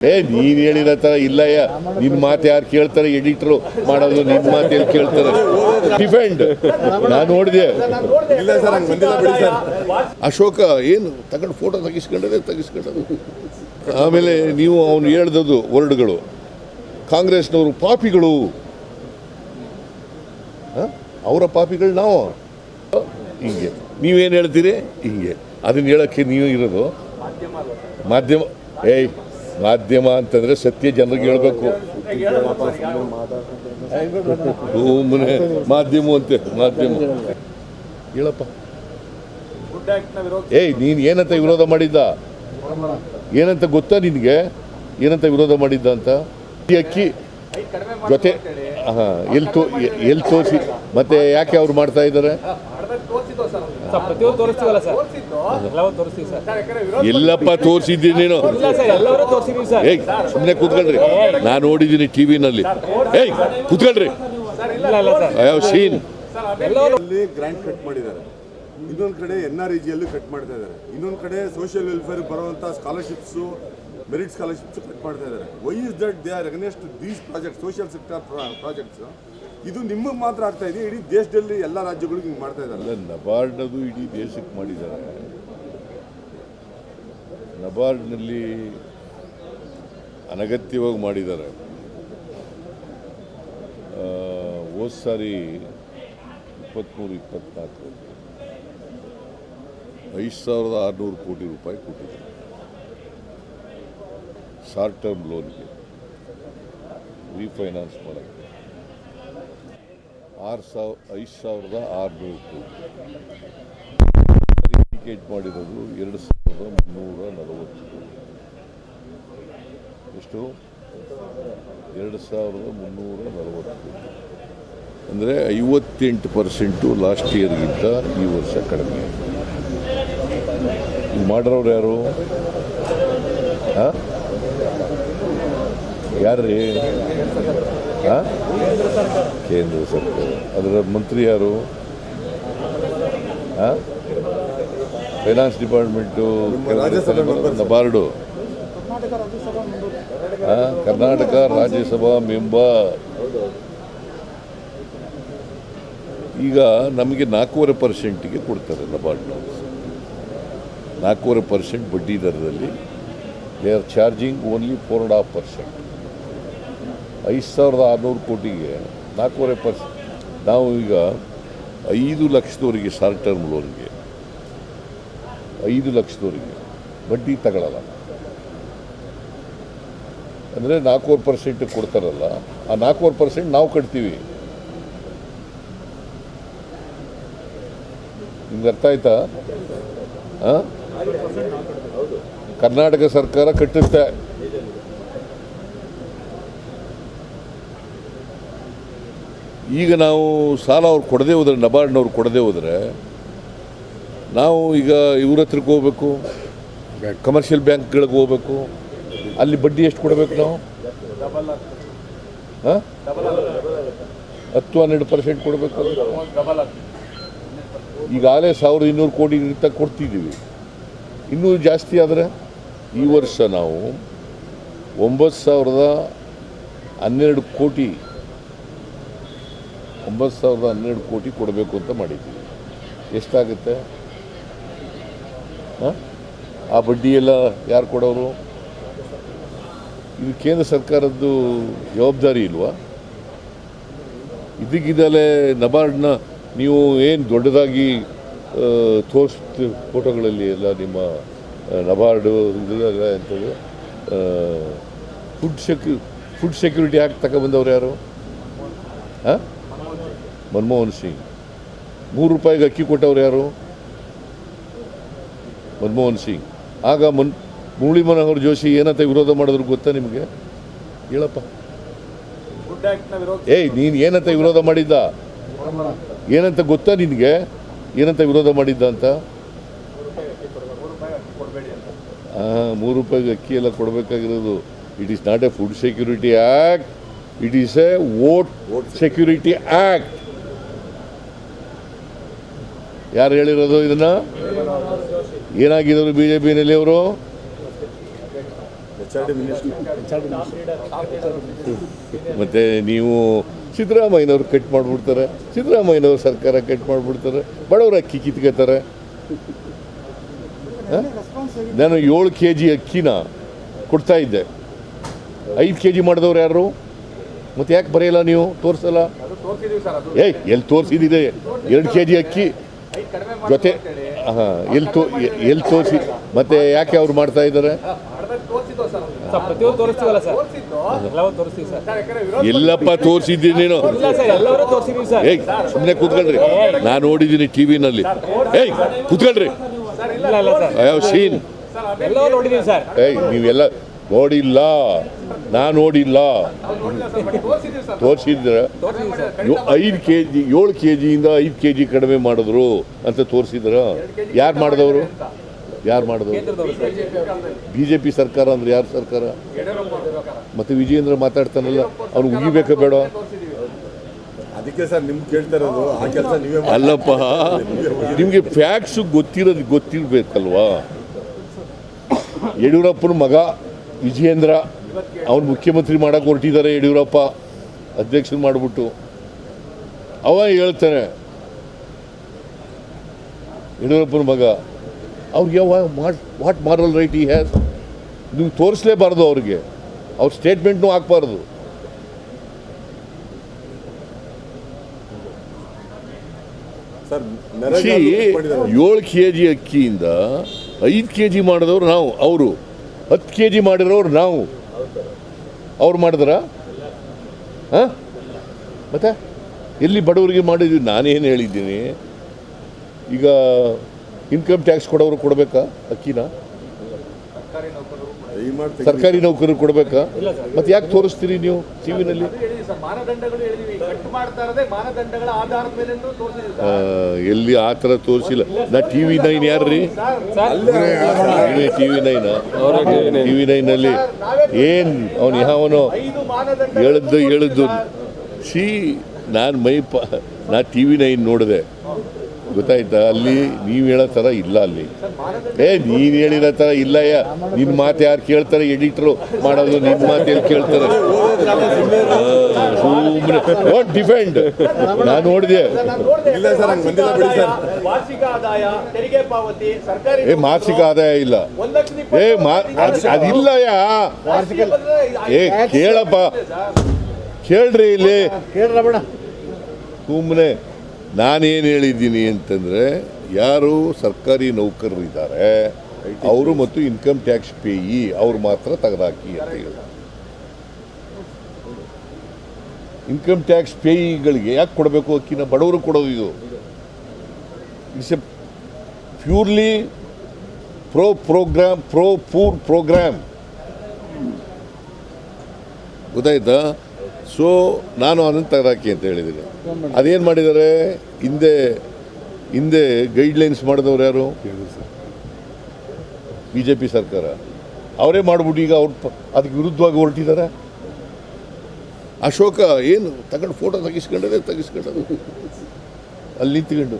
ನೀನ್ ಹೇಳಿದ ತರ ಇಲ್ಲಯ್ಯ, ನಿನ್ ಮಾತು ಯಾರು ಕೇಳ್ತಾರೆ? ಎಡಿಟರ್ ಮಾಡೋದು ನಿನ್ ಮಾತು ಎಲ್ಲಿ ಕೇಳ್ತಾರೆ? ಡಿಫೆಂಡ್ ನಾನು ನೋಡಿದೆ. ಅಶೋಕ ಏನು ತಗೊಂಡು ಫೋಟೋ ತೆಗಿಸ್ಕೊಂಡದು. ಆಮೇಲೆ ನೀವು ಅವನು ಹೇಳ್ದದ್ದು ವರ್ಡ್ಗಳು, ಕಾಂಗ್ರೆಸ್ನವರು ಪಾಪಿಗಳು, ಅವರ ಪಾಪಿಗಳು ನಾವು ಹಿಂಗೆ. ನೀವೇನು ಹೇಳ್ತೀರಿ ಹಿಂಗೆ? ಅದನ್ನ ಹೇಳಕ್ಕೆ ನೀವು ಇರೋದು ಮಾಧ್ಯಮ. ಮಾಧ್ಯಮ ಅಂತಂದ್ರೆ ಸತ್ಯ ಜನರಿಗೆ ಹೇಳ್ಬೇಕು. ಮಾಧ್ಯಮ ಅಂತೆ, ಮಾಧ್ಯಮ ಹೇಳಪ್ಪ. ನೀನ್ ಏನಂತ ವಿರೋಧ ಮಾಡಿದ್ದ? ಏನಂತ ಗೊತ್ತಾ ನಿನ್ಗೆ? ಏನಂತ ವಿರೋಧ ಮಾಡಿದ್ದ ಅಂತ? ಅಕ್ಕಿ ಜೊತೆ ಎಲ್ಲಿ ತೋರಿಸಿ ಮತ್ತೆ ಯಾಕೆ ಅವ್ರು ಮಾಡ್ತಾ ಇದ್ದಾರೆ? ಎಲ್ಲಪ್ಪ ತೋರಿಸಿದ್ದೀನಿ ನೀನು? ಸುಮ್ಮನೆ ಕೂತ್ಕೊಳ್ರಿ, ನಾನು ನೋಡಿದ್ದೀನಿ ಟಿವಿನಲ್ಲಿ. ಕೂತ್ಕೊಳ್ರಿ. ಸೀನ್ ಗ್ರಾಂಟ್ ಕಟ್ ಮಾಡಿದ್ದಾರೆ, ಇನ್ನೊಂದು ಕಡೆ NREGಯಲ್ಲೂ ಕಟ್ ಮಾಡ್ತಾ ಇದ್ದಾರೆ, ಇನ್ನೊಂದು ಕಡೆ ಸೋಷಿಯಲ್ ವೆಲ್ಫೇರ್ ಬರುವಂಥ ಸ್ಕಾಲರ್ಶಿಪ್ಸು, ಮೆರಿಟ್ ಸ್ಕಾಲರ್ಶಿಪ್ಸ್ ಕಟ್ ಮಾಡ್ತಾ ಇದ್ದಾರೆ. Why is that they are against these projects, social sector projects? ಇದು ನಿಮಗೆ ಮಾತ್ರ ಆಗ್ತಾ ಇದೆ, ಇಡೀ ದೇಶದಲ್ಲಿ ಎಲ್ಲ ರಾಜ್ಯಗಳಿಗೂ ಹಿಂಗೆ ಮಾಡ್ತಾ ಇದ್ದಾರೆ. ನಬಾರ್ಡ್ನದು ಇಡೀ ದೇಶಕ್ಕೆ ಮಾಡಿದ್ದಾರೆ. ನಬಾರ್ಡ್ನಲ್ಲಿ ಅನಗತ್ಯವಾಗಿ ಮಾಡಿದ್ದಾರೆ. ಹೋದ ಸಾರಿ 23-24 5,600 ಕೋಟಿ ರೂಪಾಯಿ ಕೊಟ್ಟಿದ್ದಾರೆ ಶಾರ್ಟ್ ಟರ್ಮ್ ಲೋನ್ಗೆ ರೀಫೈನಾನ್ಸ್ ಮಾಡೋಕ್ಕೆ. 5,600 ಕೋಟಿ ಇಂಡಿಕೇಟ್ ಮಾಡಿರೋದು 2,340 ಕೋಟಿ. ಎಷ್ಟು? 2,340 ಕೋಟಿ. ಅಂದರೆ 58% ಲಾಸ್ಟ್ ಇಯರ್ಗಿಂತ ಈ ವರ್ಷ ಕಡಿಮೆ. ಇದು ಮಾಡಿರೋರು ಯಾರು? ಯಾರ್ರೀ? ಕೇಂದ್ರ ಸರ್ಕಾರ. ಅದರ ಮಂತ್ರಿ ಯಾರು? Finance department, NABARD, Karnataka Rajya Sabha member. ಈಗ ನಮಗೆ 4.5% ಕೊಡ್ತಾರೆ ನಬಾರ್ಡ್ನವರು. 4.5% ಬಡ್ಡಿ ದರದಲ್ಲಿ ದೇ ಆರ್ ಚಾರ್ಜಿಂಗ್ ಓನ್ಲಿ 4.5%. 5,600 ಕೋಟಿಗೆ 4.5%. ನಾವು ಈಗ 5 ಲಕ್ಷದವರಿಗೆ ಶಾರ್ಟ್ ಟರ್ಮ್ ಲೋನ್ಗೆ 5 ಲಕ್ಷದವರಿಗೆ ಬಡ್ಡಿ ತಗೊಳ್ಳಲ್ಲ. ಅಂದರೆ 4% ಕೊಡ್ತಾರಲ್ಲ, ಆ 4% ನಾವು ಕಟ್ತೀವಿ. ನಿಮ್ಗೆ ಅರ್ಥ ಆಯ್ತಾ? ಕರ್ನಾಟಕ ಸರ್ಕಾರ ಕಟ್ಟುತ್ತೆ. ಈಗ ನಾವು ಸಾಲ ಅವ್ರು ಕೊಡದೇ ಹೋದರೆ, ನಬಾರ್ಡ್ನವ್ರು ಕೊಡದೇ ಹೋದರೆ, ನಾವು ಈಗ ಇವ್ರ ಹತ್ರಕ್ಕೆ ಹೋಗ್ಬೇಕು, ಕಮರ್ಷಿಯಲ್ ಬ್ಯಾಂಕ್ಗಳಿಗೆ ಹೋಗ್ಬೇಕು. ಅಲ್ಲಿ ಬಡ್ಡಿ ಎಷ್ಟು ಕೊಡಬೇಕು ನಾವು? 10-12% ಕೊಡಬೇಕು. ಈಗಾಗಲೇ 1,200 ಕೋಟಿ ಕೊಡ್ತಿದ್ದೀವಿ. ಇನ್ನೂ ಜಾಸ್ತಿ ಆದರೆ ಈ ವರ್ಷ ನಾವು 9,012 ಕೋಟಿ 9,012 ಕೋಟಿ ಕೊಡಬೇಕು ಅಂತ ಮಾಡಿದ್ದೀವಿ. ಎಷ್ಟಾಗುತ್ತೆ? ಆ ಬಡ್ಡಿ ಎಲ್ಲ ಯಾರು ಕೊಡೋರು? ಇದು ಕೇಂದ್ರ ಸರ್ಕಾರದ್ದು ಜವಾಬ್ದಾರಿ ಇಲ್ವಾ? ಇದಕ್ಕಿದಲೇ ನಬಾರ್ಡ್ನ ನೀವು ಏನು ದೊಡ್ಡದಾಗಿ ಫೋಟೋಗಳಲ್ಲಿ ಎಲ್ಲ ನಿಮ್ಮ ನಬಾರ್ಡು ಇದೆಲ್ಲ ಎಂಥದ್ದು ಫುಡ್ ಸೆಕ್ಯೂರಿಟಿ ಆ್ಯಕ್ಟ್ ತಗೊಬಂದವ್ರು ಯಾರು? ಮನಮೋಹನ್ ಸಿಂಗ್. 3 ರೂಪಾಯಿಗೆ ಅಕ್ಕಿ ಕೊಟ್ಟವ್ರು ಯಾರು? ಮನಮೋಹನ್ ಸಿಂಗ್. ಆಗ ಮುರಳಿ ಮನೋಹರ್ ಜೋಶಿ ಏನಂತ ವಿರೋಧ ಮಾಡಿದ್ರು ಗೊತ್ತಾ ನಿಮಗೆ? ಹೇಳಪ್ಪ. ನೀನು ಏನಂತ ವಿರೋಧ ಮಾಡಿದ್ದ? ಏನಂತ ಗೊತ್ತಾ ನಿನಗೆ? ಏನಂತ ವಿರೋಧ ಮಾಡಿದ್ದ ಅಂತ? 3 ರೂಪಾಯಿಗೆ ಅಕ್ಕಿ ಎಲ್ಲ ಕೊಡಬೇಕಾಗಿರೋದು. It is not a food security act, it is a vote security act. ಯಾರು ಹೇಳಿರೋದು ಇದನ್ನ? ಏನಾಗಿದ್ರು ಬಿಜೆಪಿನಲ್ಲಿ ಅವರು? HRD minister. ಮತ್ತು ನೀವು ಸಿದ್ದರಾಮಯ್ಯನವ್ರು ಕಟ್ ಮಾಡಿಬಿಡ್ತಾರೆ, ಸಿದ್ದರಾಮಯ್ಯನವ್ರ ಸರ್ಕಾರ ಕಟ್ ಮಾಡಿಬಿಡ್ತಾರೆ, ಬಡವರ ಅಕ್ಕಿ ಕಿತ್ಕೋತಾರೆ. ನಾನು 7 kg ಅಕ್ಕಿನ ಕೊಡ್ತಾ ಇದ್ದೆ, 5 kg ಮಾಡಿದವ್ರು ಯಾರು? ಮತ್ತು ಯಾಕೆ ಬರೆಯಲ್ಲ ನೀವು, ತೋರಿಸಲ್ಲ? ಎಲ್ಲಿ ತೋರಿಸಿದ್ದೀರಿ 2 kg ಅಕ್ಕಿ ಜೊತೆ? ಹಾಂ, ಎಲ್ಲಿ ತೋರಿಸಿ? ಮತ್ತೆ ಯಾಕೆ ಅವ್ರು ಮಾಡ್ತಾ ಇದ್ದಾರೆ? ಎಲ್ಲಪ್ಪ ತೋರಿಸಿದ್ದೀನಿ ನೀನು? ಏಯ್ ಸುಮ್ಮನೆ ಕೂತ್ಕೊಳ್ರಿ, ನಾನು ನೋಡಿದ್ದೀನಿ ಟಿವಿನಲ್ಲಿ. ಏಯ್ ಕೂತ್ಕೊಳ್ರಿ, ಸೀನ್ ಏಯ್ ನೀವೆಲ್ಲ ನೋಡಿಲ್ಲ, ನಾನು ನೋಡಿಲ್ಲ. ತೋರಿಸಿದ್ರ 5 kg 7 kg-ಯಿಂದ 5 kg ಕಡಿಮೆ ಮಾಡಿದ್ರು ಅಂತ ತೋರಿಸಿದ್ರ? ಯಾರು ಮಾಡಿದವರು? BJP ಸರ್ಕಾರ ಅಂದ್ರೆ ಯಾರು ಸರ್ಕಾರ? ಮತ್ತೆ ವಿಜಯೇಂದ್ರ ಮಾತಾಡ್ತಾನಲ್ಲ, ಅವ್ನು ಉಗಿಬೇಕಾ ಬೇಡ? ಅದಕ್ಕೆ ಸರ್ ನಿಮ್ಗೆ ಕೇಳ್ತಾ ಇರೋದು, ಆ ಕೆಲಸ ನೀವೇ ಮಾಡಿ. ಅಲ್ಲಪ್ಪ, ನಿಮಗೆ ಫ್ಯಾಕ್ಟ್ಸು ಗೊತ್ತಿರಬೇಕಲ್ವಾ? ಯಡಿಯೂರಪ್ಪನ ಮಗ ವಿಜಯೇಂದ್ರ ಅವ್ನು ಮುಖ್ಯಮಂತ್ರಿ ಮಾಡಕ್ಕೆ ಹೊರಟಿದ್ದಾರೆ. ಯಡಿಯೂರಪ್ಪ ಅಧ್ಯಕ್ಷರು ಮಾಡಿಬಿಟ್ಟು ಅವ ಹೇಳ್ತಾನೆ, ಯಡಿಯೂರಪ್ಪನ ಮಗ, ಅವ್ರಿಗೆ ವಾಟ್ ಮಾರಲ್ ರೈಟ್ ಈ ಹ್ಯಾಸ್? ನೀವು ತೋರಿಸಲೇಬಾರ್ದು ಅವ್ರಿಗೆ, ಅವ್ರ ಸ್ಟೇಟ್ಮೆಂಟ್ನೂ ಹಾಕ್ಬಾರ್ದು. ಸರ್ 7 kg ಅಕ್ಕಿಯಿಂದ 5 kg ಮಾಡಿದವ್ರು ನಾವು, ಅವರು 10 kg ಮಾಡಿರೋರು ನಾವು. ಅವ್ರು ಮಾಡಿದ್ರ? ಹಾಂ, ಮತ್ತೆ ಎಲ್ಲಿ ಬಡವರಿಗೆ ಮಾಡಿದ್ವಿ? ನಾನೇನು ಹೇಳಿದ್ದೀನಿ? ಈಗ ಇನ್ಕಮ್ ಟ್ಯಾಕ್ಸ್ ಕೊಡೋರು ಕೊಡಬೇಕಾ ಅಕ್ಕಿನ? ಸರ್ಕಾರಿ ನೌಕರರು ಕೊಡಬೇಕಾ? ಮತ್ತೆ ಯಾಕೆ ತೋರಿಸ್ತೀರಿ ನೀವು ಟಿವಿನಲ್ಲಿ? ಎಲ್ಲಿ ಆ ಥರ ತೋರಿಸಿಲ್ಲ. ನಾ TV9 ಯಾರ್ರೀ? TV9ನಲ್ಲಿ ಏನು ಅವನು ಯಾವನೋ ಹೇಳಿದ್ದು ಸಿ ನಾನು ನಾ TV9 ನೋಡಿದೆ, ಗೊತ್ತಾಯ್ತಾ? ಅಲ್ಲಿ ನೀವು ಹೇಳೋ ಥರ ಇಲ್ಲ ಅಲ್ಲಿ. ನೀನು ಹೇಳಿರೋ ಥರ ಇಲ್ಲ. ನಿನ್ನ ಮಾತು ಯಾರು ಕೇಳ್ತಾರೆ? ಎಡಿಟ್ರು ಮಾಡೋದು ನಿನ್ನ ಮಾತೇನು ಕೇಳ್ತಾರೆ? Don't defend. ನಾನು ನೋಡಿದೆ. ಮಾಸಿಕ ಆದಾಯ ಇಲ್ಲ. ಅದಿಲ್ಲ. ಕೇಳಪ್ಪ, ಕೇಳ್ರಿ ಇಲ್ಲಿ. ಸುಮ್ಮನೆ ನಾನೇನು ಹೇಳಿದ್ದೀನಿ ಅಂತಂದರೆ, ಯಾರು ಸರ್ಕಾರಿ ನೌಕರರಿದ್ದಾರೆ ಅವರು ಮತ್ತು ಇನ್ಕಮ್ ಟ್ಯಾಕ್ಸ್ ಪೇಯಿ ಅವ್ರು ಮಾತ್ರ ತೆಗೆದಾಕಿ ಅಂತ ಹೇಳಿ. ಇನ್ಕಮ್ ಟ್ಯಾಕ್ಸ್ ಪೇಯಿಗಳಿಗೆ ಯಾಕೆ ಕೊಡಬೇಕು ಅಕ್ಕಿನ? ಬಡವರು ಕೊಡೋದು ಇದು. It's a purely poor programme, ಗೊತ್ತಾಯ್ತಾ? ಸೊ ನಾನು ಅದನ್ನು ತೆಗೆದಾಕಿ ಅಂತ ಹೇಳಿದ್ದೀನಿ. ಅದೇನು ಮಾಡಿದ್ದಾರೆ? ಹಿಂದೆ ಗೈಡ್ಲೈನ್ಸ್ ಮಾಡಿದವ್ರು ಯಾರು? BJP ಸರ್ಕಾರ. ಅವರೇ ಮಾಡಿಬಿಟ್ಟು ಈಗ ಅದಕ್ಕೆ ವಿರುದ್ಧವಾಗಿ ಹೊರಟಿದ್ದಾರೆ. ಅಶೋಕ ಏನು ತಗೊಂಡು ಫೋಟೋ ತೆಗಿಸ್ಕೊಂಡದು ಅಲ್ಲಿ ನಿಂತ್ಕೊಂಡು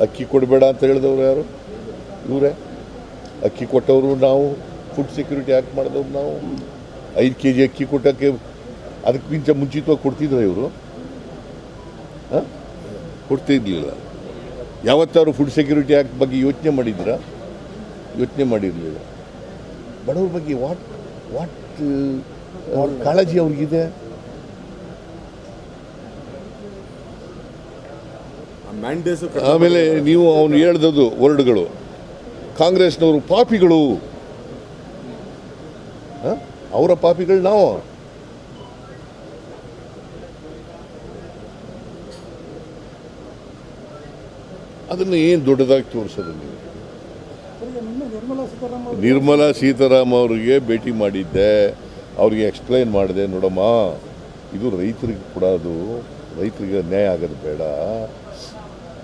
ಅಕ್ಕಿ ಕೊಡಬೇಡ ಅಂತ ಹೇಳಿದವರು ಯಾರು? ಇವರೇ. ಅಕ್ಕಿ ಕೊಟ್ಟವರು ನಾವು, ಫುಡ್ ಸೆಕ್ಯೂರಿಟಿ ಆ್ಯಕ್ಟ್ ಮಾಡಿದವ್ರು ನಾವು. 5 kg ಅಕ್ಕಿ ಕೊಟ್ಟಕ್ಕೆ ಅದಕ್ಕಿಂತ ಮುಂಚಿತವಾಗಿ ಕೊಡ್ತಿದ್ರು ಇವರು? ಕೊಡ್ತಿರ್ಲಿಲ್ಲ. ಯಾವತ್ತಾರು ಫುಡ್ ಸೆಕ್ಯೂರಿಟಿ ಆ್ಯಕ್ಟ್ ಬಗ್ಗೆ ಯೋಚನೆ ಮಾಡಿದ್ರಾ? ಯೋಚನೆ ಮಾಡಿರಲಿಲ್ಲ. ಬಡವ್ರ ಬಗ್ಗೆ ವಾಟ್ ಕಾಳಜಿ ಅವ್ರಿಗಿದೆ? ಆಮೇಲೆ ನೀವು ಅವನು ಹೇಳ್ದದ್ದು ವರ್ಡ್ಗಳು, ಕಾಂಗ್ರೆಸ್ನವರು ಪಾಪಿಗಳು. ಅವರ ಪಾಪಿಗಳು ನಾವು. ಅದನ್ನು ಏನು ದೊಡ್ಡದಾಗಿ ತೋರಿಸೋದು ನೀವು? ನಿರ್ಮಲಾ ಸೀತಾರಾಮನ್ ಅವರಿಗೆ ಭೇಟಿ ಮಾಡಿದ್ದೆ, ಅವ್ರಿಗೆ ಎಕ್ಸ್ಪ್ಲೈನ್ ಮಾಡಿದೆ, ನೋಡಮ್ಮ ಇದು ರೈತರಿಗೆ ಕೊಡೋದು, ರೈತರಿಗೆ ಅನ್ಯಾಯ ಆಗೋದು ಬೇಡ.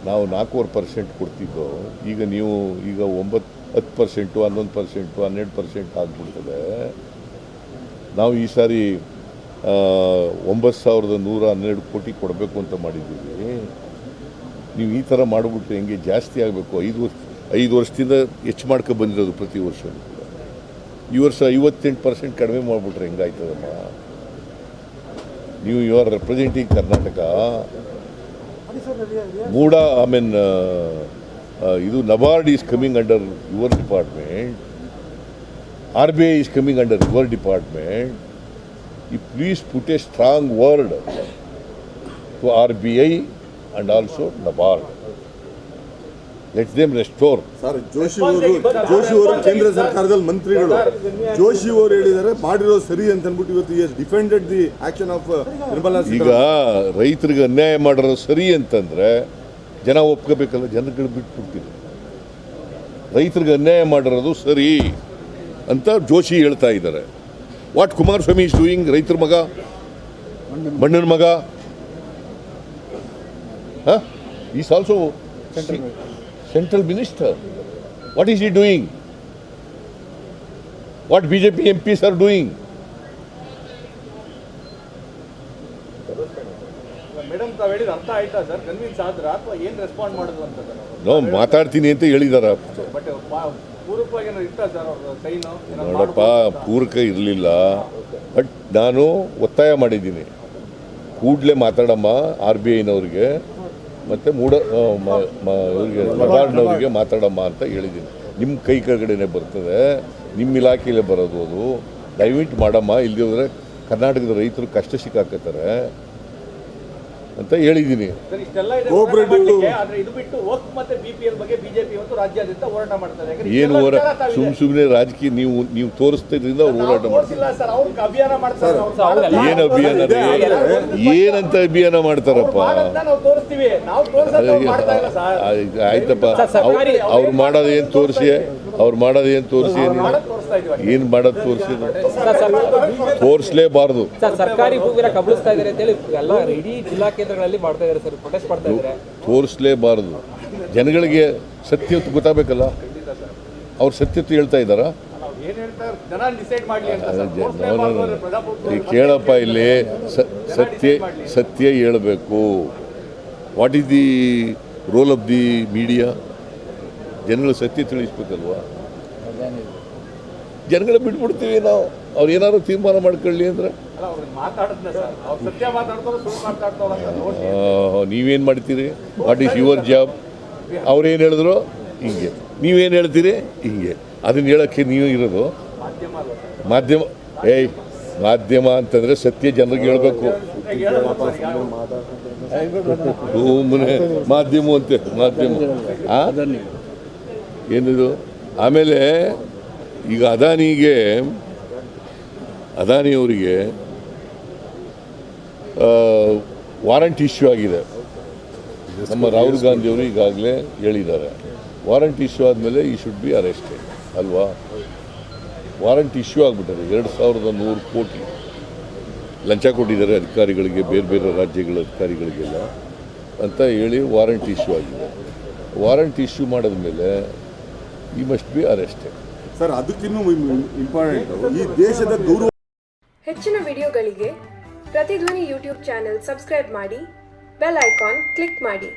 ನಾವು 4% ಕೊಡ್ತಿದ್ದೋ, ಈಗ ನೀವು 10%, 11%, 12% ಆಗಿಬಿಡ್ತದೆ. ನಾವು ಈ ಸಾರಿ 9,112 ಕೋಟಿ ಕೊಡಬೇಕು ಅಂತ ಮಾಡಿದ್ದೀವಿ. ನೀವು ಈ ಥರ ಮಾಡಿಬಿಟ್ಟು ಹೆಂಗೆ ಜಾಸ್ತಿ ಆಗಬೇಕು? 5 ವರ್ಷದಿಂದ ಹೆಚ್ಚು ಮಾಡ್ಕೊ ಬಂದಿರೋದು ಪ್ರತಿ ವರ್ಷ ಕೂಡ. ಈ ವರ್ಷ 58% ಕಡಿಮೆ ಮಾಡಿಬಿಟ್ರೆ ಹೆಂಗಾಯ್ತದಮ್ಮ? ನೀವು ಯು ಆರ್ ರೆಪ್ರೆಸೆಂಟಿಂಗ್ ಕರ್ನಾಟಕ. ಮೂಡ ಐ ಮೀನ್ ಇದು NABARD is coming under your department, RBI is coming under your department. You please put a strong word to RBI and also NABARD. Let them restore. Sir Joshi ಅವರು ಕೇಂದ್ರ ಸರ್ಕಾರದಲ್ಲಿ ಮಂತ್ರಿಗಳು. ಜೋಶಿ ಅವರು ಹೇಳಿದ್ದಾರೆ ಮಾಡಿರೋ ಸರಿ ಅಂತ ಅಂದ್ಬಿಟ್ಟು ಇವತ್ತು has defended the action of Nirmala ಈಗ ರೈತರಿಗೆ ಅನ್ಯಾಯ ಮಾಡೋದು ಸರಿ ಅಂತಂದ್ರೆ ಜನ ಒಪ್ಕೋಬೇಕಲ್ಲ, ಜನಗಳು ಬಿಟ್ಬಿಡ್ತೀವಿ. ರೈತರಿಗೆ ಅನ್ಯಾಯ ಮಾಡಿರೋದು ಸರಿ ಅಂತ ಜೋಶಿ ಹೇಳ್ತಾ ಇದ್ದಾರೆ. What Kumaraswamy is doing? ರೈತರ ಮಗ, ಮಣ್ಣನ ಮಗ, is also central minister. What is he doing? What BJP MPs are doing? Madam ತಾವು ಹೇಳಿದ ಅರ್ಥ ಆಯ್ತಾ ಸರ್? ಕನ್ವಿನ್ಸ್ ಆದ್ರ ಅಥವಾ ಏನು ರೆಸ್ಪಾಂಡ್ ಮಾಡೋದು ಅಂತ? ನಾವು ಮಾತಾಡ್ತೀನಿ ಅಂತ ಹೇಳಿದಾರ. ಬಟ್ ಪೂರಕವಾಗಿ ಏನಾದ್ರು ಇರ್ತಾ ಸರ್ ಅವ್ರ ಸೈನು? ನೋಡಪ್ಪ, ಪೂರಕ ಇರಲಿಲ್ಲ. ಬಟ್ ನಾನು ಒತ್ತಾಯ ಮಾಡಿದ್ದೀನಿ, ಕೂಡಲೇ ಮಾತಾಡಮ್ಮ RBIನವ್ರಿಗೆ ಮತ್ತು ಇವ್ರಿಗೆ ನಬಾರ್ಡ್ನವ್ರಿಗೆ ಮಾತಾಡಮ್ಮ ಅಂತ ಹೇಳಿದ್ದೀನಿ. ನಿಮ್ಮ ಕೈ ಕೆಳಗಡೆನೆ ಬರ್ತದೆ, ನಿಮ್ಮ ಇಲಾಖೆಯಲ್ಲೇ ಬರೋದು ಅದು. ದಯವಿಟ್ಟು ಮಾಡಮ್ಮ, ಇಲ್ಲದಿದ್ರೆ ಕರ್ನಾಟಕದ ರೈತರು ಕಷ್ಟ ಸಿಕ್ಕಾಕತ್ತಾರೆ ಅಂತ ಹೇಳಿದ್ದೀನಿ. ಸರ್ ಇಷ್ಟೆಲ್ಲ ಇದೆ ಹೋರಾಟ ಮಾಡ್ಲಿಕ್ಕೆ, ಆದ್ರೆ ಇದು ಬಿಟ್ಟು ವಕ್ ಮತ್ತೆ BPL ಬಗ್ಗೆ ಬಿಜೆಪಿ ಇವತ್ತು ರಾಜ್ಯಾದ್ಯಂತ ಹೋರಾಟ ಮಾಡ್ತಾರೆ. ಏನು ಸುಮ್ಮನೆ ರಾಜಕೀಯ ನೀವು ತೋರಿಸ್ತಿದ್ರಿಂದ ಅವ್ರು ಹೋರಾಟ ಮಾಡ್ತಾರೆ. ಸರ್ ಅವ್ರು ಅಭಿಯಾನ ಮಾಡ್ತಾರೆ. ಏನು ಅಭಿಯಾನ ರೀ? ಏನಂತ ಅಭಿಯಾನ ಮಾಡ್ತಾರಪ್ಪ? ನಾವು ತೋರಿಸ್ತೀವಿ, ನಾವು ತೋರಿಸೋದು ಮಾಡ್ತಾ ಇಲ್ಲ ಸರ್. ಆಯ್ತಪ್ಪ, ಅವ್ರು ಮಾಡೋದು ಏನು ತೋರಿಸಿ, ಅವ್ರು ಮಾಡೋದು ಏನು ತೋರಿಸಿ, ಏನು ಮಾಡೋದು ತೋರಿಸಿ, ತೋರಿಸಲೇಬಾರ್ದು. ಸರ್ಕಾರಿ ಭೂಮಿನ ಕಬಳಿಸ್ತಾ ಇದ್ದಾರೆ ಅಂತ ಹೇಳಿ ಎಲ್ಲ ಇಡೀ ಜಿಲ್ಲಾ ಕೇಂದ್ರಗಳಲ್ಲಿ ಮಾಡ್ತಾ ಇದ್ದಾರೆ ಸರ್, ಪ್ರೊಟೆಸ್ಟ್ ಮಾಡ್ತಾ ಇದ್ದಾರೆ. ತೋರಿಸಲೇಬಾರ್ದು. ಜನಗಳಿಗೆ ಸತ್ಯತೆ ಗೊತ್ತಾಗಬೇಕಲ್ಲ. ಅವ್ರು ಸತ್ಯತೆ ಹೇಳ್ತಾ ಇದ್ದಾರಾ? ಕೇಳಪ್ಪ, ಇಲ್ಲಿ ಸತ್ಯ ಹೇಳಬೇಕು. What is the role of the media? ಜನಗಳು ಸತ್ಯ ತಿಳಿಸ್ಬೇಕಲ್ವಾ? ಜನಗಳ ಬಿಟ್ಬಿಡ್ತೀವಿ ನಾವು, ಅವ್ರು ಏನಾದ್ರು ತೀರ್ಮಾನ ಮಾಡ್ಕೊಳ್ಳಿ ಅಂದರೆ. ನೀವೇನು ಮಾಡ್ತೀರಿ? What is your job? ಅವ್ರೇನು ಹೇಳಿದ್ರು ಹಿಂಗೆ, ನೀವೇನು ಹೇಳ್ತೀರಿ ಹಿಂಗೆ. ಅದನ್ನ ಹೇಳೋಕ್ಕೆ ನೀವು ಇರೋದು ಮಾಧ್ಯಮ. ಮಾಧ್ಯಮ ಅಂತಂದರೆ ಸತ್ಯ ಜನರಿಗೆ ಹೇಳ್ಬೇಕು. ಮಾಧ್ಯಮ ಅಂತೆ, ಮಾಧ್ಯಮ ಏನಿದು? ಆಮೇಲೆ ಈಗ ಅದಾನಿಯವರಿಗೆ ವಾರಂಟ್ ಇಶ್ಯೂ ಆಗಿದೆ. ನಮ್ಮ ರಾಹುಲ್ ಗಾಂಧಿಯವರು ಈಗಾಗಲೇ ಹೇಳಿದ್ದಾರೆ, ವಾರಂಟ್ ಇಶ್ಯೂ ಆದಮೇಲೆ ಈ ಶುಡ್ ಬಿ ಅರೆಸ್ಟೆಡ್ ಅಲ್ವಾ? ವಾರಂಟ್ ಇಶ್ಯೂ ಆಗಿಬಿಟ್ಟರೆ 2100 ಕೋಟಿ ಲಂಚ ಕೊಟ್ಟಿದ್ದಾರೆ ಅಧಿಕಾರಿಗಳಿಗೆ, ಬೇರೆ ಬೇರೆ ರಾಜ್ಯಗಳ ಅಧಿಕಾರಿಗಳಿಗೆಲ್ಲ ಅಂತ ಹೇಳಿ ವಾರಂಟ್ ಇಶ್ಯೂ ಆಗಿದೆ. ವಾರಂಟ್ ಇಶ್ಯೂ ಮಾಡಿದ್ಮೇಲೆ ಈ ಮಸ್ಟ್ ಬಿ ಅರೆಸ್ಟೆಡ್. ಸರ್ ಅದಕ್ಕಿನ್ನೂ ಇಂಪಾರ್ಟೆಂಟ್ ಈ ದೇಶದ ಗೌರವ. ಹೆಚ್ಚಿನ ವಿಡಿಯೋಗಳಿಗೆ ಪ್ರತಿಧ್ವನಿ ಯೂಟ್ಯೂಬ್ ಚಾನೆಲ್ ಸಬ್ಸ್ಕ್ರೈಬ್ ಮಾಡಿ, ಬೆಲ್ ಐಕಾನ್ ಕ್ಲಿಕ್ ಮಾಡಿ.